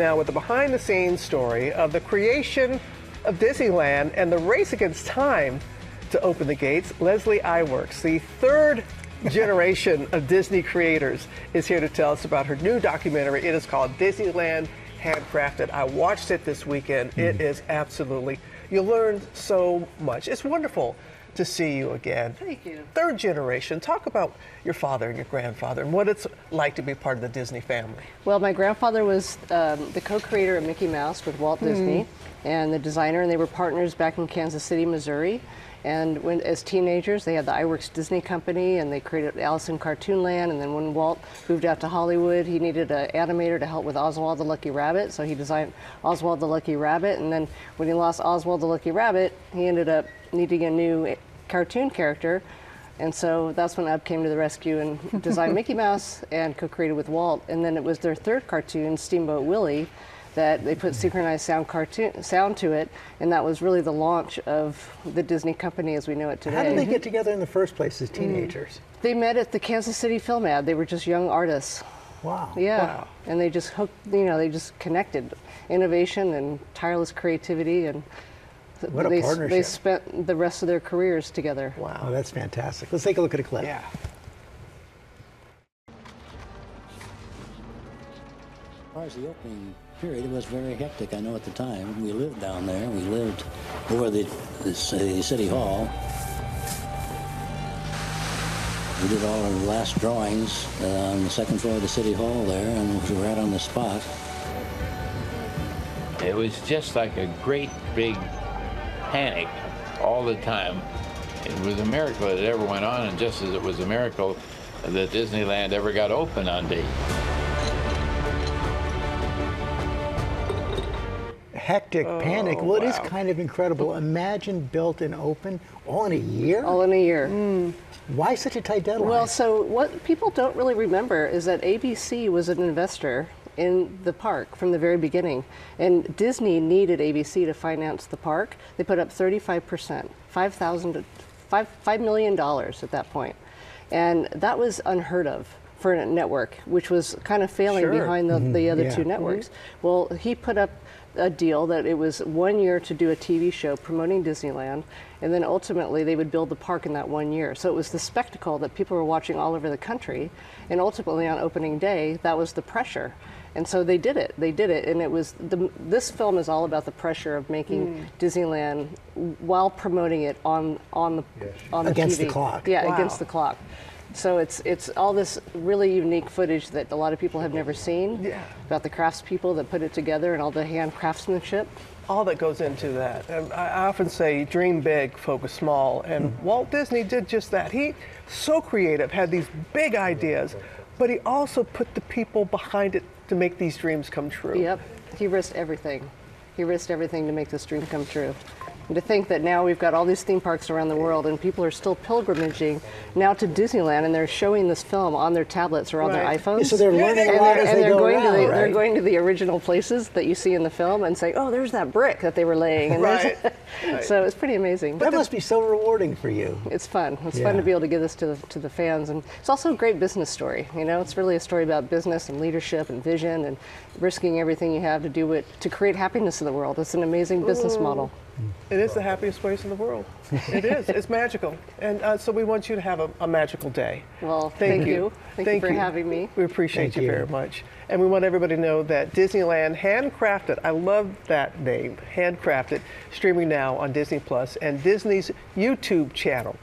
Now with the behind-the-scenes story of the creation of Disneyland and the race against time to open the gates, Leslie Iwerks, the third generation of Disney creators, is here to tell us about her new documentary. It is called Disneyland Handcrafted. I watched it this weekend. It is absolutely, you learn so much. It's wonderful to see you again. Thank you. Third generation. Talk about your father and your grandfather and what it's like to be part of the Disney family. Well, my grandfather was the co-creator of Mickey Mouse with Walt Disney and the designer, and they were partners back in Kansas City, Missouri. And as teenagers, they had the Iwerks Disney Company, and they created Alice in Cartoonland. And then when Walt moved out to Hollywood, he needed an animator to help with Oswald the Lucky Rabbit, so he designed Oswald the Lucky Rabbit. And then when he lost Oswald the Lucky Rabbit, he ended up needing a new cartoon character. And so that's when Ub came to the rescue and designed Mickey Mouse and co-created with Walt. And then it was their third cartoon, Steamboat Willie, that they put synchronized sound to it, and that was really the launch of the Disney company as we know it today. How did they get together in the first place as teenagers? They met at the Kansas City Film Ad. They were just young artists. Wow. Yeah. Wow. And they just hooked, they just connected innovation and tireless creativity, and What a partnership. they spent the rest of their careers together. Wow. Oh, that's fantastic. Let's take a look at a clip. Yeah. As far as the opening period, it was very hectic, I know, at the time. We lived down there. We lived over the City Hall. We did all our last drawings on the second floor of the City Hall there, and we were right on the spot. It was just like a great big panic all the time. It was a miracle that it ever went on, and just as it was a miracle that Disneyland ever got open on date. Hectic panic. Well, it is wow. kind of incredible. Imagine built and open all in a year? All in a year. Why such a tight deadline? Well, so what people don't really remember is that ABC was an investor in the park from the very beginning. And Disney needed ABC to finance the park. They put up 35%, $5 million at that point. And that was unheard of for a network, which was kind of failing Sure. behind the other Yeah. two networks. Well, he put up a deal that it was 1 year to do a TV show promoting Disneyland, and then ultimately they would build the park in that 1 year. So it was the spectacle that people were watching all over the country, and ultimately on opening day, that was the pressure. And so they did it, and it was, this film is all about the pressure of making Disneyland while promoting it on the Against TV. the clock. Yeah, Wow. against the clock. So it's all this really unique footage that a lot of people have never seen about the craftspeople that put it together and all the hand craftsmanship. All that goes into that. And I often say, dream big, focus small. And Walt Disney did just that. He, so creative, had these big ideas, but he also put the people behind it to make these dreams come true. Yep, he risked everything. He risked everything to make this dream come true. And to think that now we've got all these theme parks around the world and people are still pilgrimaging now to Disneyland, and they're showing this film on their tablets or on their Right. iPhones. So they're learning a lot as they go around, they're right? going to the original places that you see in the film and saying, oh, there's that brick that they were laying. And Right. Right. So it's pretty amazing. That must be so rewarding for you. It's fun. It's Yeah. fun to be able to give this to the fans, and it's also a great business story. It's really a story about business and leadership and vision and risking everything you have to do it to create happiness in the world. It's an amazing business model. It is the happiest place in the world. It is. It's magical. And so we want you to have a magical day. Well, thank you. Thank you for having me. We appreciate Thank you you. very much. And we want everybody to know that Disneyland Handcrafted, I love that name, Handcrafted, streaming now on Disney Plus and Disney's YouTube channel.